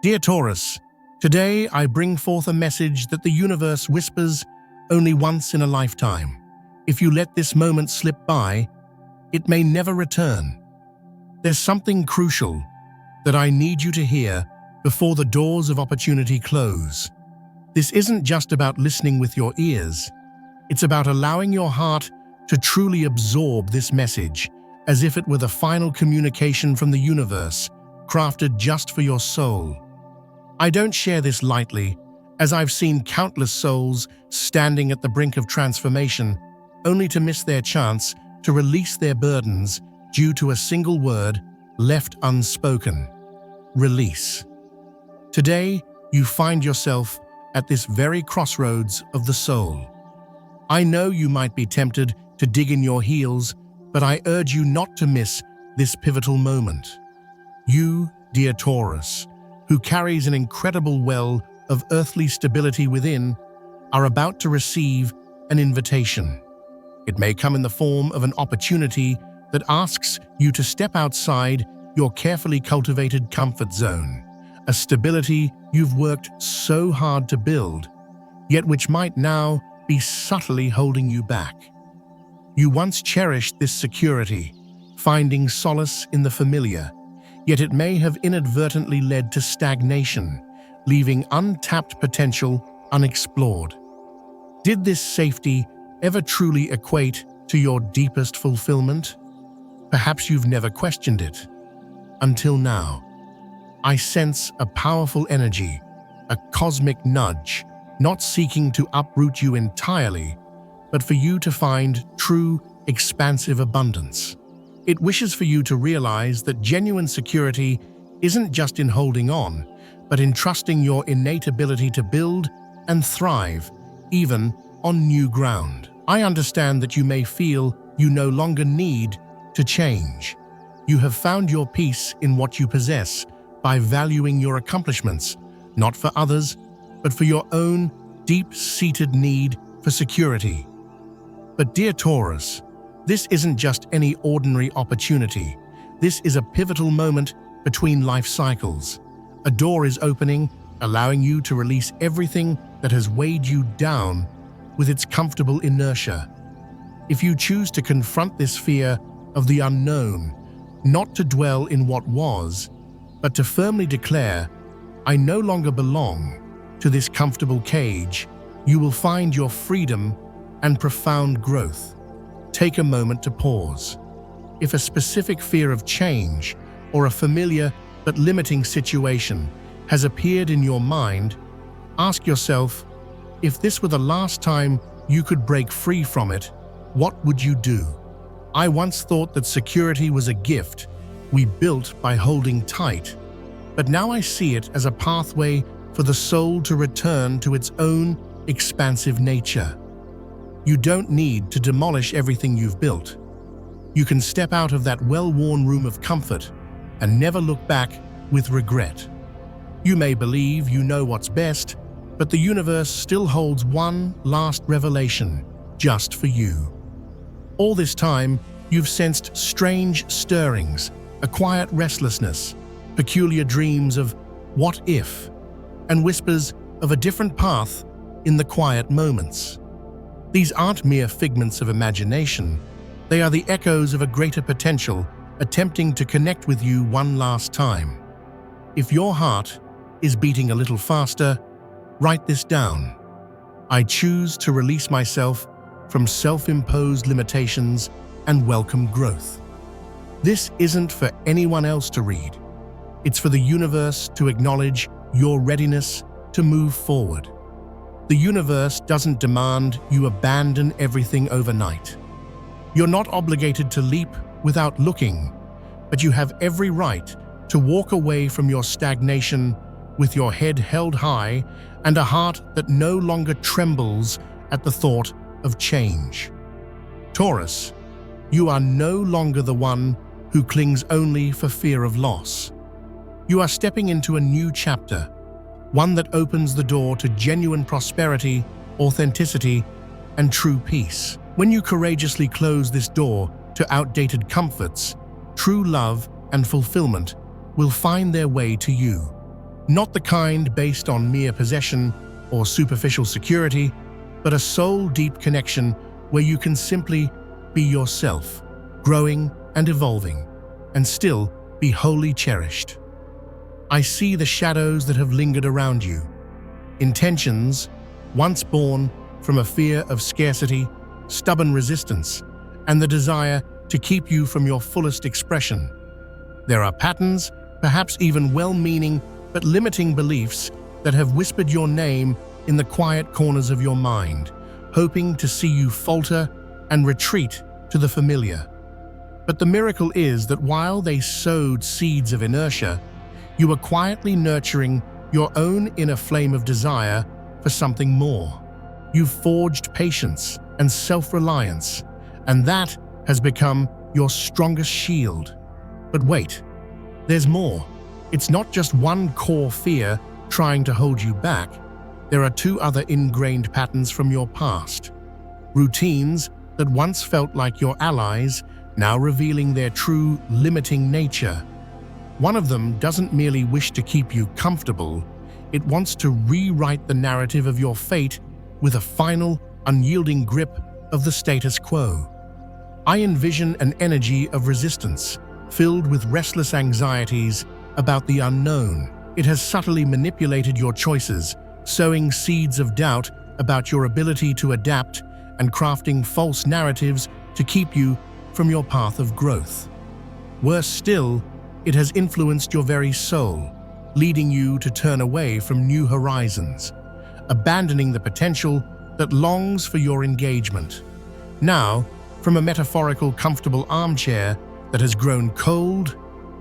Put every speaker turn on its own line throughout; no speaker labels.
Dear Taurus, today I bring forth a message that the universe whispers only once in a lifetime. If you let this moment slip by, it may never return. There's something crucial that I need you to hear before the doors of opportunity close. This isn't just about listening with your ears. It's about allowing your heart to truly absorb this message, as if it were the final communication from the universe, crafted just for your soul. I don't share this lightly, as I've seen countless souls standing at the brink of transformation, only to miss their chance to release their burdens due to a single word left unspoken: release. Today, you find yourself at this very crossroads of the soul. I know you might be tempted to dig in your heels, but I urge you not to miss this pivotal moment. You, dear Taurus, who carries an incredible well of earthly stability within, are about to receive an invitation. It may come in the form of an opportunity that asks you to step outside your carefully cultivated comfort zone, a stability you've worked so hard to build, yet which might now be subtly holding you back. You once cherished this security, finding solace in the familiar, yet it may have inadvertently led to stagnation, leaving untapped potential unexplored. Did this safety ever truly equate to your deepest fulfillment? Perhaps you've never questioned it. Until now, I sense a powerful energy, a cosmic nudge, not seeking to uproot you entirely, but for you to find true, expansive abundance. It wishes for you to realize that genuine security isn't just in holding on, but in trusting your innate ability to build and thrive, even on new ground. I understand that you may feel you no longer need to change. You have found your peace in what you possess by valuing your accomplishments, not for others, but for your own deep-seated need for security. But dear Taurus, this isn't just any ordinary opportunity. This is a pivotal moment between life cycles. A door is opening, allowing you to release everything that has weighed you down with its comfortable inertia. If you choose to confront this fear of the unknown, not to dwell in what was, but to firmly declare, "I no longer belong to this comfortable cage," you will find your freedom and profound growth. Take a moment to pause. If a specific fear of change or a familiar but limiting situation has appeared in your mind, ask yourself, if this were the last time you could break free from it, what would you do? I once thought that security was a gift we built by holding tight, but now I see it as a pathway for the soul to return to its own expansive nature. You don't need to demolish everything you've built. You can step out of that well-worn room of comfort and never look back with regret. You may believe you know what's best, but the universe still holds one last revelation just for you. All this time, you've sensed strange stirrings, a quiet restlessness, peculiar dreams of what if, and whispers of a different path in the quiet moments. These aren't mere figments of imagination. They are the echoes of a greater potential attempting to connect with you one last time. If your heart is beating a little faster, write this down. I choose to release myself from self-imposed limitations and welcome growth. This isn't for anyone else to read. It's for the universe to acknowledge your readiness to move forward. The universe doesn't demand you abandon everything overnight. You're not obligated to leap without looking, but you have every right to walk away from your stagnation with your head held high and a heart that no longer trembles at the thought of change. Taurus, you are no longer the one who clings only for fear of loss. You are stepping into a new chapter, one that opens the door to genuine prosperity, authenticity, and true peace. When you courageously close this door to outdated comforts, true love and fulfillment will find their way to you. Not the kind based on mere possession or superficial security, but a soul-deep connection where you can simply be yourself, growing and evolving, and still be wholly cherished. I see the shadows that have lingered around you, intentions once born from a fear of scarcity, stubborn resistance, and the desire to keep you from your fullest expression. There are patterns, perhaps even well-meaning but limiting beliefs that have whispered your name in the quiet corners of your mind, hoping to see you falter and retreat to the familiar. But the miracle is that while they sowed seeds of inertia, you are quietly nurturing your own inner flame of desire for something more. You've forged patience and self-reliance, and that has become your strongest shield. But wait, there's more. It's not just one core fear trying to hold you back. There are two other ingrained patterns from your past. Routines that once felt like your allies, now revealing their true limiting nature. One of them doesn't merely wish to keep you comfortable, it wants to rewrite the narrative of your fate with a final, unyielding grip of the status quo. I envision an energy of resistance, filled with restless anxieties about the unknown. It has subtly manipulated your choices, sowing seeds of doubt about your ability to adapt and crafting false narratives to keep you from your path of growth. Worse still, it has influenced your very soul, leading you to turn away from new horizons, abandoning the potential that longs for your engagement. Now, from a metaphorical, comfortable armchair that has grown cold,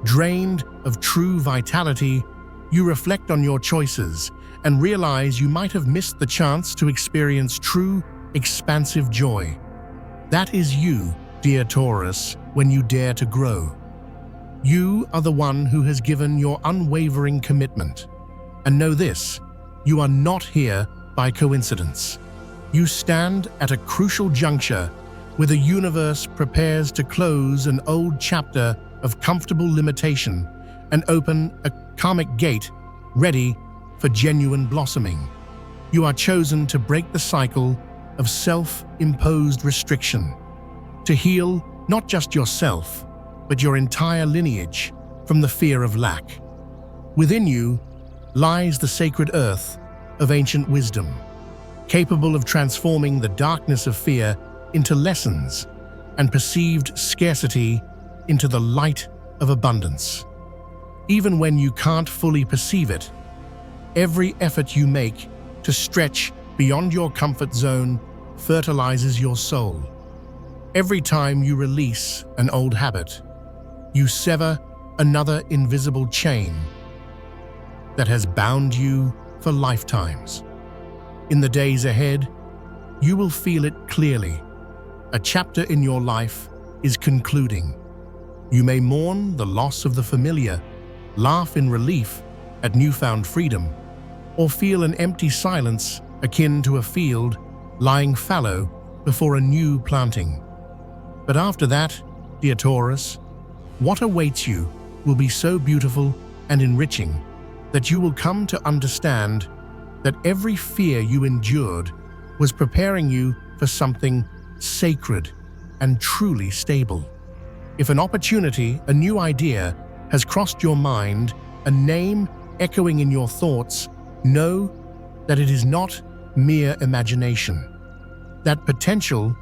drained of true vitality, you reflect on your choices and realize you might have missed the chance to experience true, expansive joy. That is you, dear Taurus, when you dare to grow. You are the one who has given your unwavering commitment. And know this, you are not here by coincidence. You stand at a crucial juncture where the universe prepares to close an old chapter of comfortable limitation and open a karmic gate ready for genuine blossoming. You are chosen to break the cycle of self-imposed restriction, to heal not just yourself, but your entire lineage from the fear of lack. Within you lies the sacred earth of ancient wisdom, capable of transforming the darkness of fear into lessons and perceived scarcity into the light of abundance. Even when you can't fully perceive it, every effort you make to stretch beyond your comfort zone fertilizes your soul. Every time you release an old habit, you sever another invisible chain that has bound you for lifetimes. In the days ahead, you will feel it clearly. A chapter in your life is concluding. You may mourn the loss of the familiar, laugh in relief at newfound freedom, or feel an empty silence akin to a field lying fallow before a new planting. But after that, dear Taurus, what awaits you will be so beautiful and enriching that you will come to understand that every fear you endured was preparing you for something sacred and truly stable. If an opportunity, a new idea, has crossed your mind, a name echoing in your thoughts, know that it is not mere imagination. That potential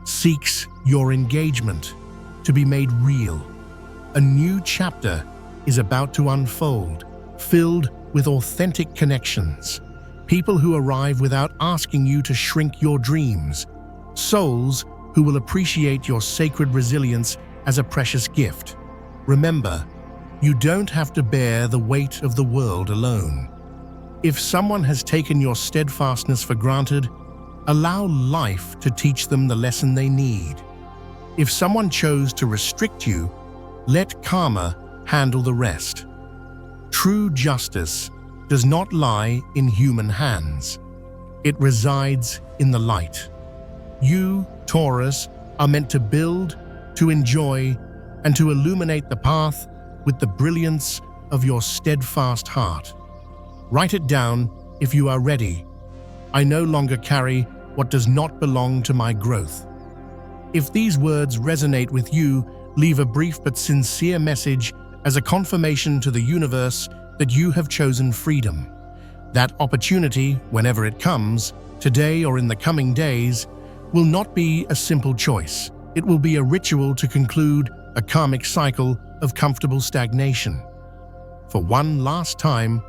seeks your engagement to be made real. A new chapter is about to unfold, filled with authentic connections, people who arrive without asking you to shrink your dreams, souls who will appreciate your sacred resilience as a precious gift. Remember, you don't have to bear the weight of the world alone. If someone has taken your steadfastness for granted, allow life to teach them the lesson they need. If someone chose to restrict you, let karma handle the rest. True justice does not lie in human hands. It resides in the light. You, Taurus, are meant to build, to enjoy, and to illuminate the path with the brilliance of your steadfast heart. Write it down if you are ready. I no longer carry what does not belong to my growth. If these words resonate with you, leave a brief but sincere message as a confirmation to the universe that you have chosen freedom. That opportunity, whenever it comes, today or in the coming days, will not be a simple choice. It will be a ritual to conclude a karmic cycle of comfortable stagnation. For one last time,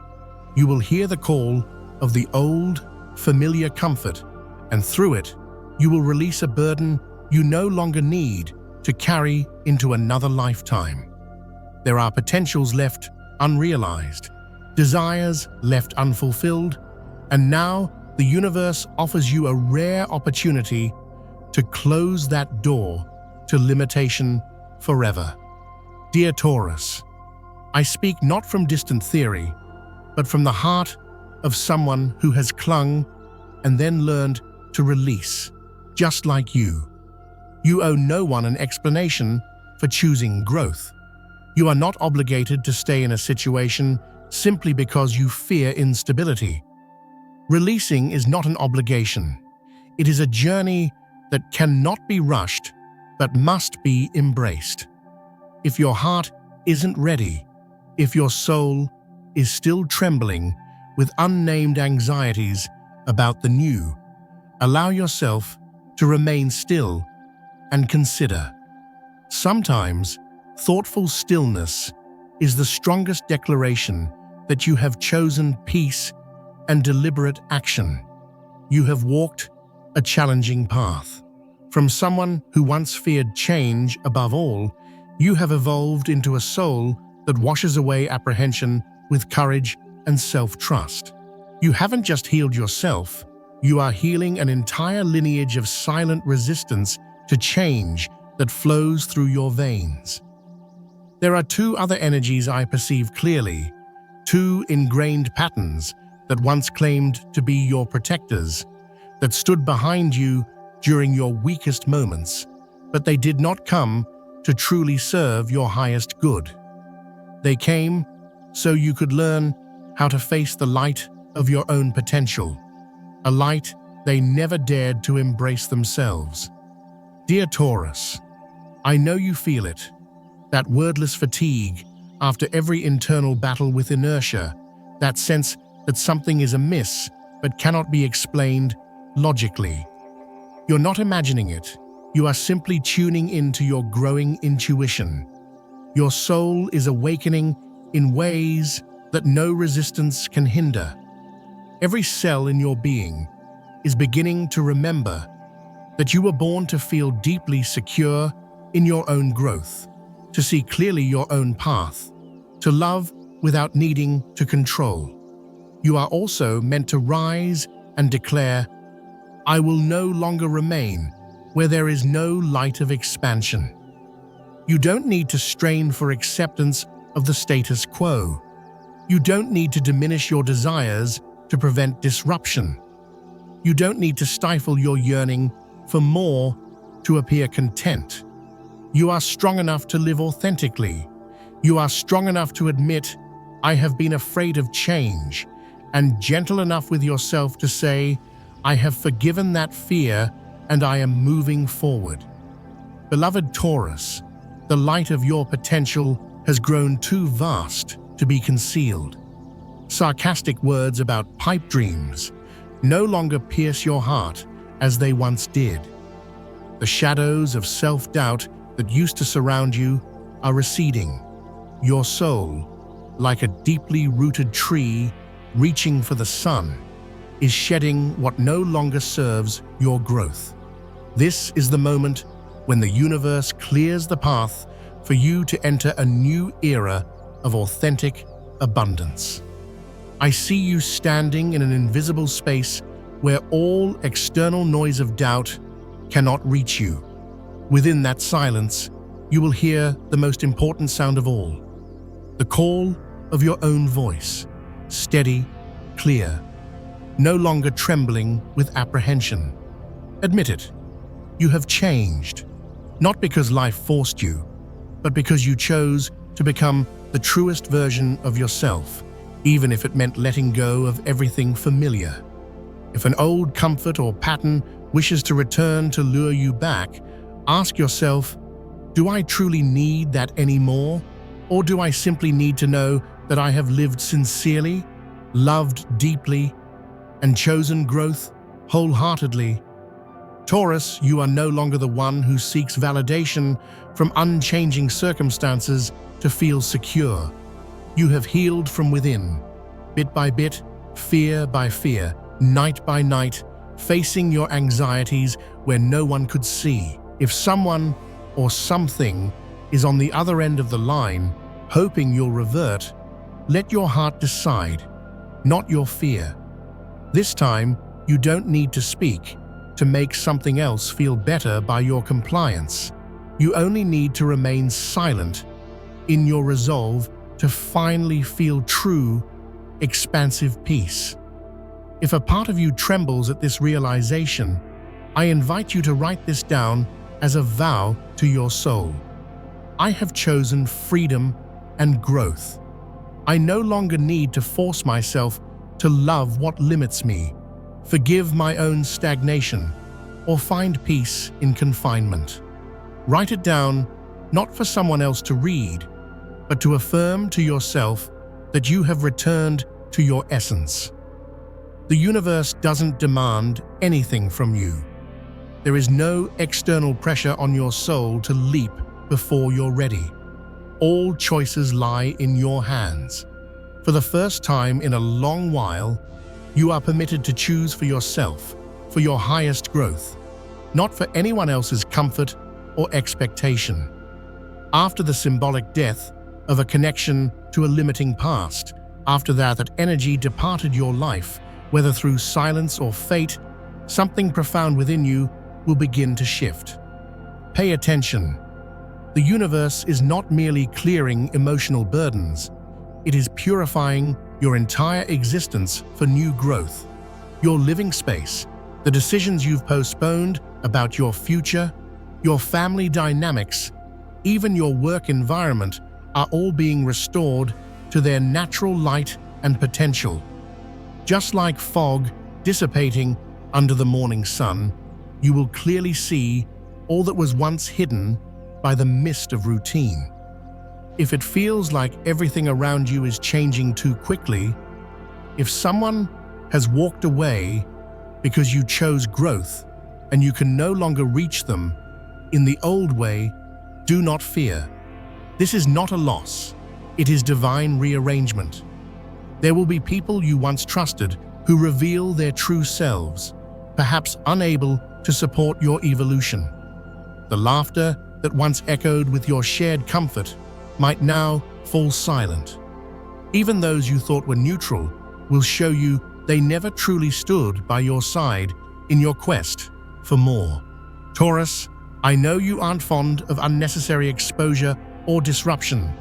you will hear the call of the old, familiar comfort, and through it, you will release a burden you no longer need to carry into another lifetime. There are potentials left unrealized, desires left unfulfilled, and now the universe offers you a rare opportunity to close that door to limitation forever. Dear Taurus, I speak not from distant theory, but from the heart of someone who has clung and then learned to release, just like you. You owe no one an explanation for choosing growth. You are not obligated to stay in a situation simply because you fear instability. Releasing is not an obligation. It is a journey that cannot be rushed, but must be embraced. If your heart isn't ready, if your soul is still trembling with unnamed anxieties about the new, allow yourself to remain still and consider. Sometimes, thoughtful stillness is the strongest declaration that you have chosen peace and deliberate action. You have walked a challenging path. From someone who once feared change above all, you have evolved into a soul that washes away apprehension with courage and self-trust. You haven't just healed yourself, you are healing an entire lineage of silent resistance to change that flows through your veins. There are two other energies I perceive clearly, two ingrained patterns that once claimed to be your protectors, that stood behind you during your weakest moments, but they did not come to truly serve your highest good. They came so you could learn how to face the light of your own potential, a light they never dared to embrace themselves. Dear Taurus, I know you feel it, that wordless fatigue after every internal battle with inertia, that sense that something is amiss but cannot be explained logically. You're not imagining it, you are simply tuning into your growing intuition. Your soul is awakening in ways that no resistance can hinder. Every cell in your being is beginning to remember that you were born to feel deeply secure in your own growth, to see clearly your own path, to love without needing to control. You are also meant to rise and declare, I will no longer remain where there is no light of expansion. You don't need to strain for acceptance of the status quo. You don't need to diminish your desires to prevent disruption. You don't need to stifle your yearning for more to appear content. You are strong enough to live authentically. You are strong enough to admit, I have been afraid of change, and gentle enough with yourself to say, I have forgiven that fear and I am moving forward. Beloved Taurus, the light of your potential has grown too vast to be concealed. Sarcastic words about pipe dreams no longer pierce your heart as they once did. The shadows of self-doubt that used to surround you are receding. Your soul, like a deeply rooted tree reaching for the sun, is shedding what no longer serves your growth. This is the moment when the universe clears the path for you to enter a new era of authentic abundance. I see you standing in an invisible space where all external noise of doubt cannot reach you. Within that silence, you will hear the most important sound of all, the call of your own voice, steady, clear, no longer trembling with apprehension. Admit it, you have changed, not because life forced you, but because you chose to become the truest version of yourself. even if it meant letting go of everything familiar. If an old comfort or pattern wishes to return to lure you back, ask yourself, do I truly need that anymore? Or do I simply need to know that I have lived sincerely, loved deeply, and chosen growth wholeheartedly? Taurus, you are no longer the one who seeks validation from unchanging circumstances to feel secure. You have healed from within, bit by bit, fear by fear, night by night, facing your anxieties where no one could see. If someone or something is on the other end of the line, hoping you'll revert, let your heart decide, not your fear. This time, you don't need to speak to make something else feel better by your compliance. You only need to remain silent in your resolve to finally feel true, expansive peace. If a part of you trembles at this realization, I invite you to write this down as a vow to your soul. I have chosen freedom and growth. I no longer need to force myself to love what limits me, forgive my own stagnation, or find peace in confinement. Write it down, not for someone else to read, but to affirm to yourself that you have returned to your essence. The universe doesn't demand anything from you. There is no external pressure on your soul to leap before you're ready. All choices lie in your hands. For the first time in a long while, you are permitted to choose for yourself, for your highest growth, not for anyone else's comfort or expectation. After the symbolic death of a connection to a limiting past, after that energy departed your life, whether through silence or fate, something profound within you will begin to shift. Pay attention. The universe is not merely clearing emotional burdens, it is purifying your entire existence for new growth. Your living space, the decisions you've postponed about your future, your family dynamics, even your work environment are all being restored to their natural light and potential. Just like fog dissipating under the morning sun, you will clearly see all that was once hidden by the mist of routine. If it feels like everything around you is changing too quickly, if someone has walked away because you chose growth and you can no longer reach them in the old way, do not fear. This is not a loss. It is divine rearrangement. There will be people you once trusted who reveal their true selves, perhaps unable to support your evolution. The laughter that once echoed with your shared comfort might now fall silent. Even those you thought were neutral will show you they never truly stood by your side in your quest for more. Taurus, I know you aren't fond of unnecessary exposure or disruption.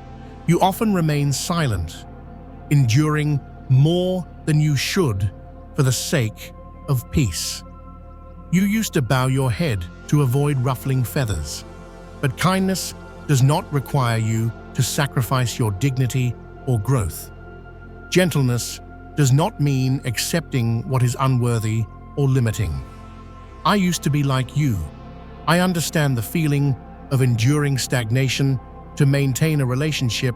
You often remain silent, enduring more than you should for the sake of peace. You used to bow your head to avoid ruffling feathers, but kindness does not require you to sacrifice your dignity or growth. Gentleness does not mean accepting what is unworthy or limiting. I used to be like you. I understand the feeling of enduring stagnation to maintain a relationship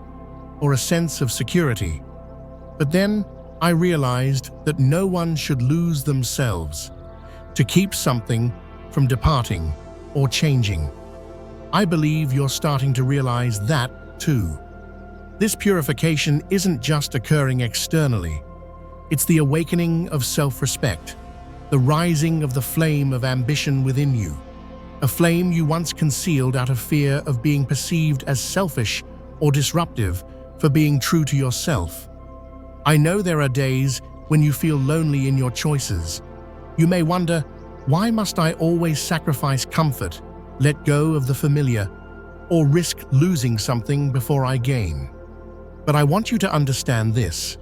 or a sense of security. But then I realized that no one should lose themselves to keep something from departing or changing. I believe you're starting to realize that too. This purification isn't just occurring externally. It's the awakening of self-respect, the rising of the flame of ambition within you, a flame you once concealed out of fear of being perceived as selfish or disruptive for being true to yourself. I know there are days when you feel lonely in your choices. You may wonder, why must I always sacrifice comfort, let go of the familiar, or risk losing something before I gain? But I want you to understand this.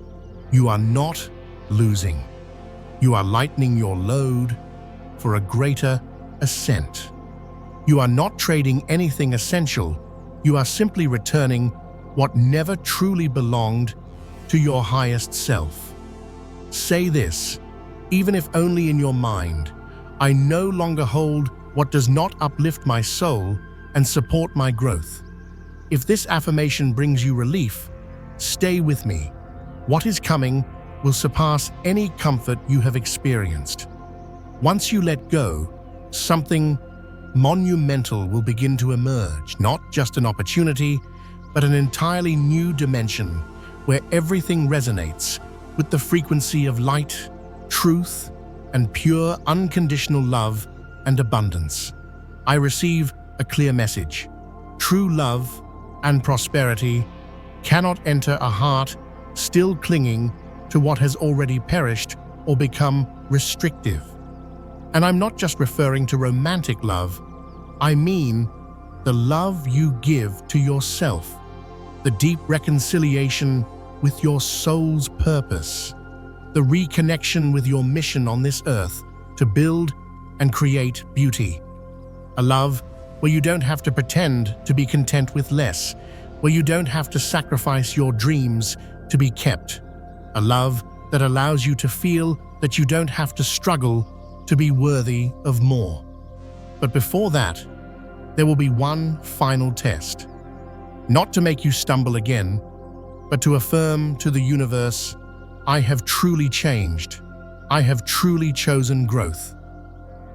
You are not losing. You are lightening your load for a greater ascent. You are not trading anything essential. You are simply returning what never truly belonged to your highest self. Say this, even if only in your mind: I no longer hold what does not uplift my soul and support my growth. If this affirmation brings you relief, stay with me. What is coming will surpass any comfort you have experienced. Once you let go, something monumental will begin to emerge, not just an opportunity, but an entirely new dimension where everything resonates with the frequency of light, truth, and pure unconditional love and abundance. I receive a clear message. True love and prosperity cannot enter a heart still clinging to what has already perished or become restrictive. And I'm not just referring to romantic love, I mean the love you give to yourself, the deep reconciliation with your soul's purpose, the reconnection with your mission on this earth to build and create beauty. A love where you don't have to pretend to be content with less, where you don't have to sacrifice your dreams to be kept. A love that allows you to feel that you don't have to struggle to be worthy of more. But before that, there will be one final test. Not to make you stumble again, but to affirm to the universe, I have truly changed. I have truly chosen growth.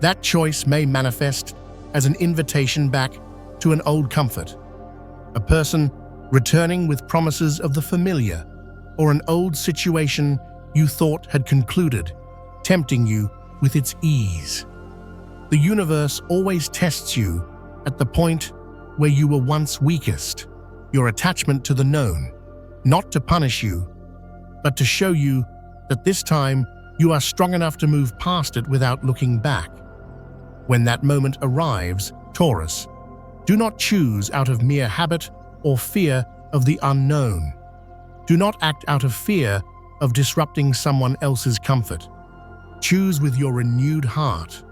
That choice may manifest as an invitation back to an old comfort, a person returning with promises of the familiar, or an old situation you thought had concluded, tempting you with its ease. The universe always tests you at the point where you were once weakest, your attachment to the known, not to punish you, but to show you that this time you are strong enough to move past it without looking back. When that moment arrives, Taurus, do not choose out of mere habit or fear of the unknown. Do not act out of fear of disrupting someone else's comfort. Choose with your renewed heart,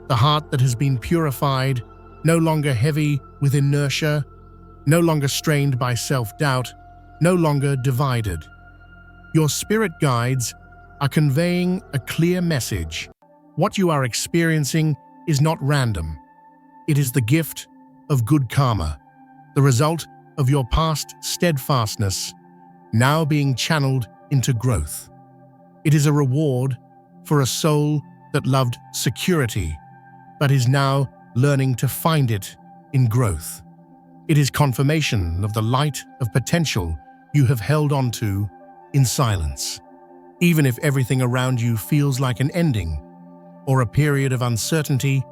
the heart that has been purified, no longer heavy with inertia, no longer strained by self-doubt, no longer divided. Your spirit guides are conveying a clear message. What you are experiencing is not random. It is the gift of good karma, the result of your past steadfastness, now being channeled into growth. It is a reward for a soul that loved security, but is now learning to find it in growth. It is confirmation of the light of potential you have held onto in silence. Even if everything around you feels like an ending or a period of uncertainty,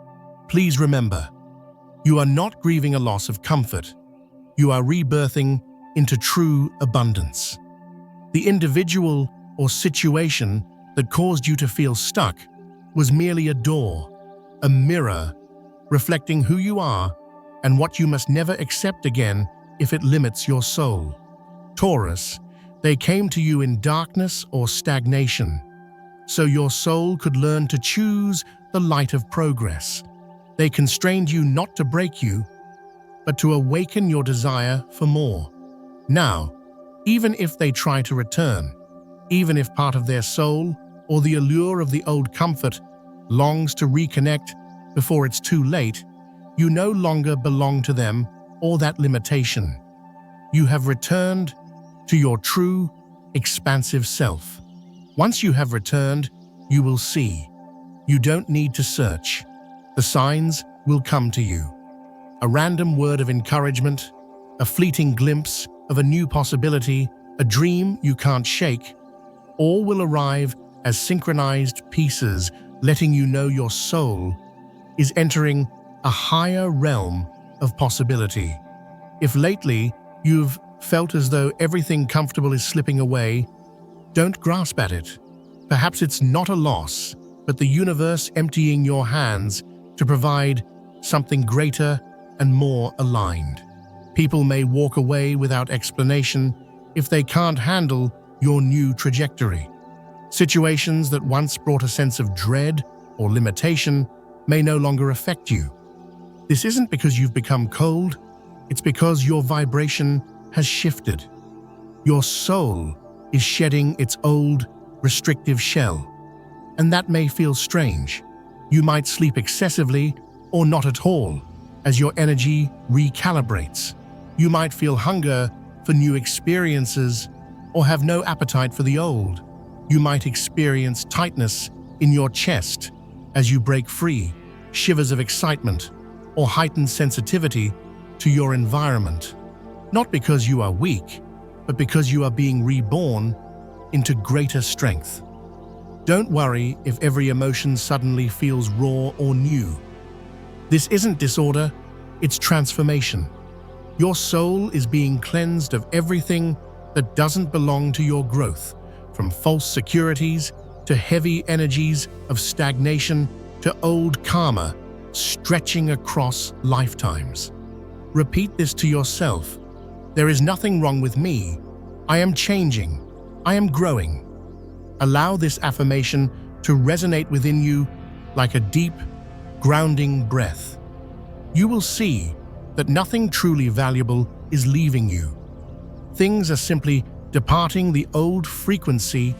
please remember, you are not grieving a loss of comfort. You are rebirthing into true abundance. The individual or situation that caused you to feel stuck was merely a door, a mirror, reflecting who you are and what you must never accept again if it limits your soul. Taurus, they came to you in darkness or stagnation, so your soul could learn to choose the light of progress. They constrained you not to break you, but to awaken your desire for more. Now, even if they try to return, even if part of their soul or the allure of the old comfort longs to reconnect before it's too late, you no longer belong to them or that limitation. You have returned to your true, expansive self. Once you have returned, you will see. You don't need to search. The signs will come to you. A random word of encouragement, a fleeting glimpse of a new possibility, a dream you can't shake, all will arrive as synchronized pieces, letting you know your soul is entering a higher realm of possibility. If lately you've felt as though everything comfortable is slipping away, don't grasp at it. Perhaps it's not a loss, but the universe emptying your hands to provide something greater and more aligned. People may walk away without explanation if they can't handle your new trajectory. Situations that once brought a sense of dread or limitation may no longer affect you. This isn't because you've become cold, it's because your vibration has shifted. Your soul is shedding its old, restrictive shell. And that may feel strange. You might sleep excessively or not at all as your energy recalibrates. You might feel hunger for new experiences or have no appetite for the old. You might experience tightness in your chest as you break free, shivers of excitement, or heightened sensitivity to your environment. Not because you are weak, but because you are being reborn into greater strength. Don't worry if every emotion suddenly feels raw or new. This isn't disorder, it's transformation. Your soul is being cleansed of everything that doesn't belong to your growth, from false securities to heavy energies of stagnation to old karma stretching across lifetimes. Repeat this to yourself. There is nothing wrong with me. I am changing. I am growing. Allow this affirmation to resonate within you like a deep, grounding breath. You will see that nothing truly valuable is leaving you. Things are simply departing the old frequency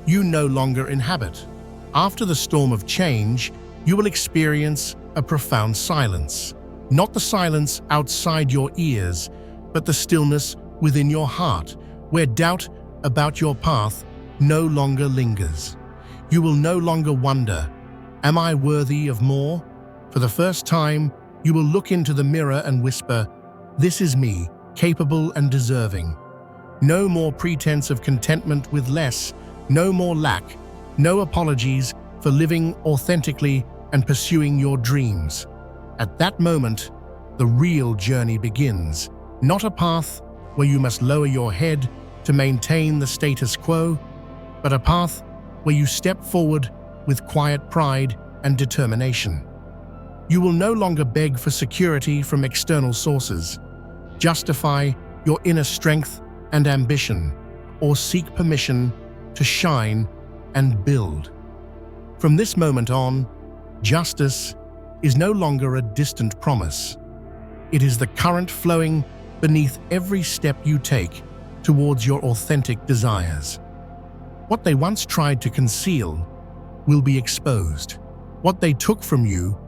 you no longer inhabit. After the storm of change, you will experience a profound silence. Not the silence outside your ears, but the stillness within your heart, where doubt about your path no longer lingers. You will no longer wonder, am I worthy of more? For the first time, you will look into the mirror and whisper, this is me, capable and deserving. No more pretense of contentment with less, no more lack, no apologies for living authentically and pursuing your dreams. At that moment, the real journey begins. Not a path where you must lower your head to maintain the status quo, but a path where you step forward with quiet pride and determination. You will no longer beg for security from external sources, justify your inner strength and ambition, or seek permission to shine and build. From this moment on, justice is no longer a distant promise. It is the current flowing beneath every step you take towards your authentic desires. What they once tried to conceal will be exposed. What they took from you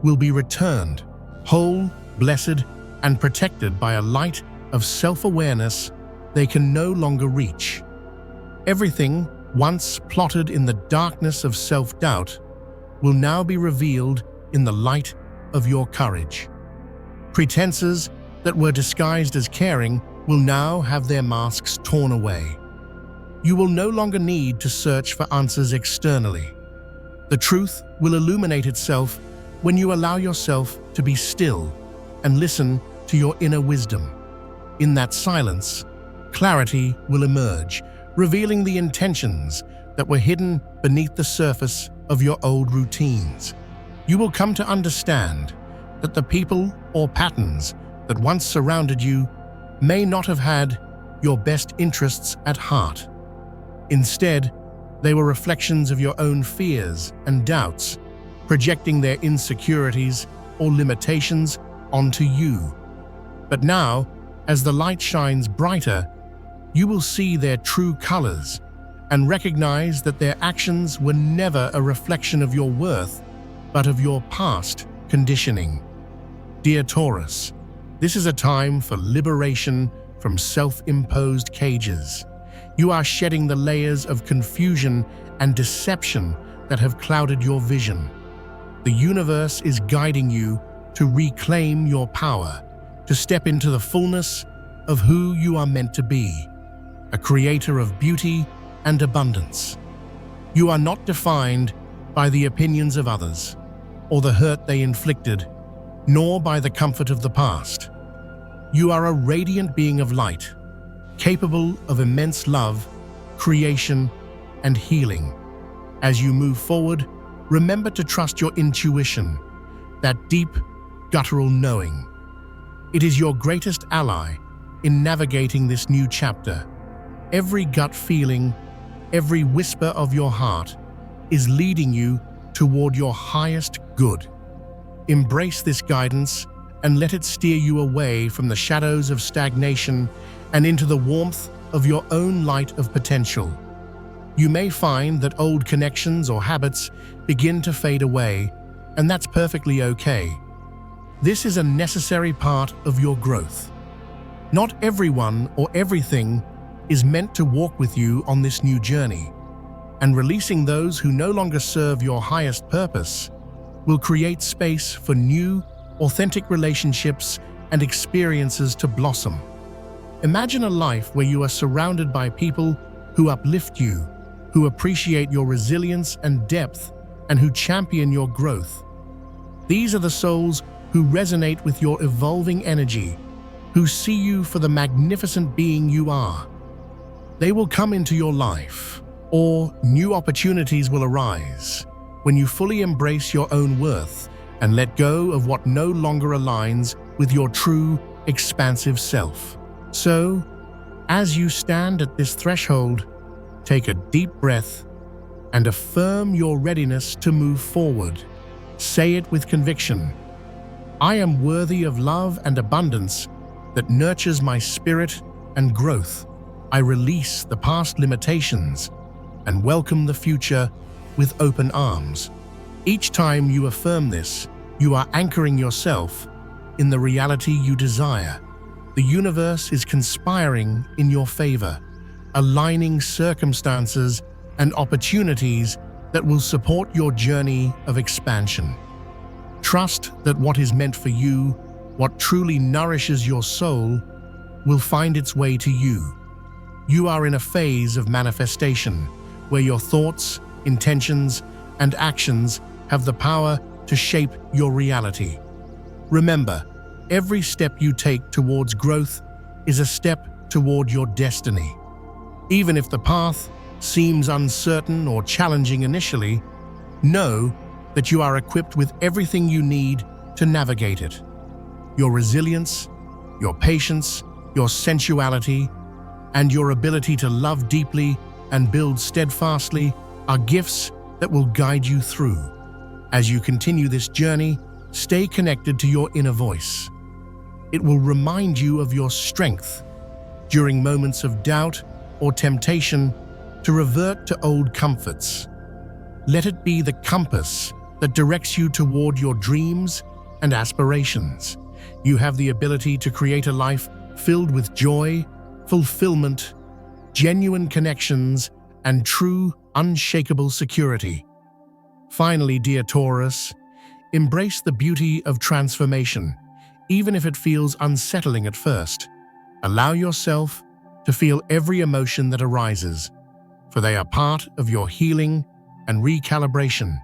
will be returned, whole, blessed, and protected by a light of self-awareness they can no longer reach. Everything once plotted in the darkness of self-doubt will now be revealed in the light of your courage. Pretenses that were disguised as caring will now have their masks torn away. You will no longer need to search for answers externally. The truth will illuminate itself when you allow yourself to be still and listen to your inner wisdom. In that silence, clarity will emerge, revealing the intentions that were hidden beneath the surface of your old routines. You will come to understand that the people or patterns that once surrounded you may not have had your best interests at heart. Instead, they were reflections of your own fears and doubts, projecting their insecurities or limitations onto you. But now, as the light shines brighter, you will see their true colors and recognize that their actions were never a reflection of your worth, but of your past conditioning. Dear Taurus, this is a time for liberation from self-imposed cages. You are shedding the layers of confusion and deception that have clouded your vision. The universe is guiding you to reclaim your power, to step into the fullness of who you are meant to be, a creator of beauty and abundance. You are not defined by the opinions of others or the hurt they inflicted, nor by the comfort of the past. You are a radiant being of light, capable of immense love, creation, and healing. As you move forward, remember to trust your intuition, that deep, guttural knowing. It is your greatest ally in navigating this new chapter. Every gut feeling, every whisper of your heart is leading you toward your highest good. Embrace this guidance and let it steer you away from the shadows of stagnation and into the warmth of your own light of potential. You may find that old connections or habits begin to fade away, and that's perfectly okay. This is a necessary part of your growth. Not everyone or everything is meant to walk with you on this new journey, and releasing those who no longer serve your highest purpose will create space for new, authentic relationships and experiences to blossom. Imagine a life where you are surrounded by people who uplift you, who appreciate your resilience and depth, and who champion your growth. These are the souls who resonate with your evolving energy, who see you for the magnificent being you are. They will come into your life, or new opportunities will arise when you fully embrace your own worth and let go of what no longer aligns with your true, expansive self. So, as you stand at this threshold, take a deep breath and affirm your readiness to move forward. Say it with conviction. I am worthy of love and abundance that nurtures my spirit and growth. I release the past limitations and welcome the future with open arms. Each time you affirm this, you are anchoring yourself in the reality you desire. The universe is conspiring in your favor, aligning circumstances and opportunities that will support your journey of expansion. Trust that what is meant for you, what truly nourishes your soul, will find its way to you. You are in a phase of manifestation where your thoughts, intentions, and actions have the power to shape your reality. Remember, every step you take towards growth is a step toward your destiny. Even if the path seems uncertain or challenging initially, know that you are equipped with everything you need to navigate it. Your resilience, your patience, your sensuality, and your ability to love deeply and build steadfastly are gifts that will guide you through. As you continue this journey, stay connected to your inner voice. It will remind you of your strength during moments of doubt or temptation to revert to old comforts. Let it be the compass that directs you toward your dreams and aspirations. You have the ability to create a life filled with joy, fulfillment, genuine connections, and true, unshakable security. Finally, dear Taurus, embrace the beauty of transformation, even if it feels unsettling at first. Allow yourself to feel every emotion that arises, for they are part of your healing and recalibration.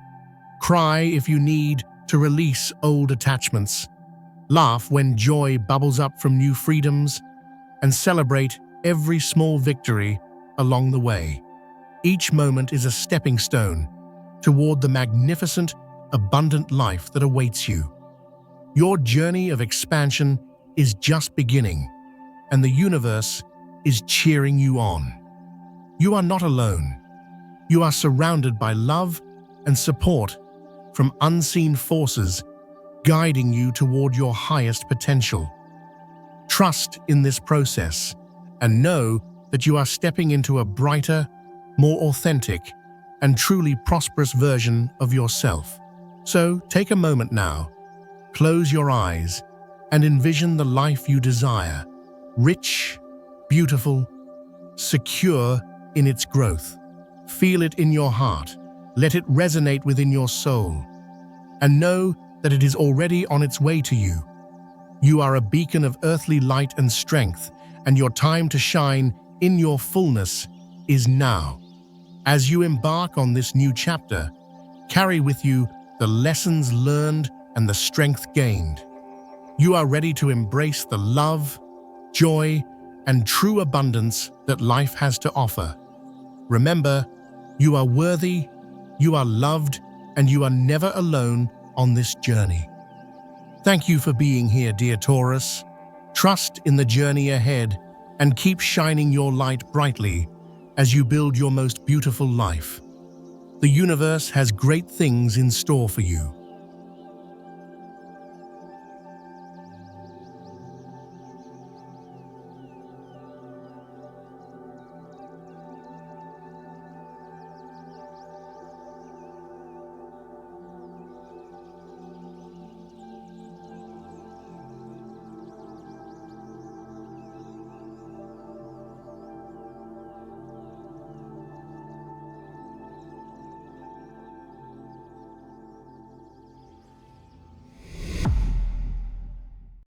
Cry if you need to release old attachments. Laugh when joy bubbles up from new freedoms, and celebrate every small victory along the way. Each moment is a stepping stone toward the magnificent, abundant life that awaits you. Your journey of expansion is just beginning, and the universe is cheering you on. You are not alone. You are surrounded by love and support from unseen forces guiding you toward your highest potential. Trust in this process and know that you are stepping into a brighter, more authentic, and truly prosperous version of yourself. So take a moment now, close your eyes, and envision the life you desire, rich, beautiful, secure in its growth. Feel it in your heart, let it resonate within your soul, and know that it is already on its way to you. You are a beacon of earthly light and strength, and your time to shine in your fullness is now. As you embark on this new chapter, carry with you the lessons learned and the strength gained. You are ready to embrace the love, joy, and true abundance that life has to offer. Remember, you are worthy, you are loved, and you are never alone on this journey. Thank you for being here, dear Taurus. Trust in the journey ahead and keep shining your light brightly as you build your most beautiful life. The universe has great things in store for you.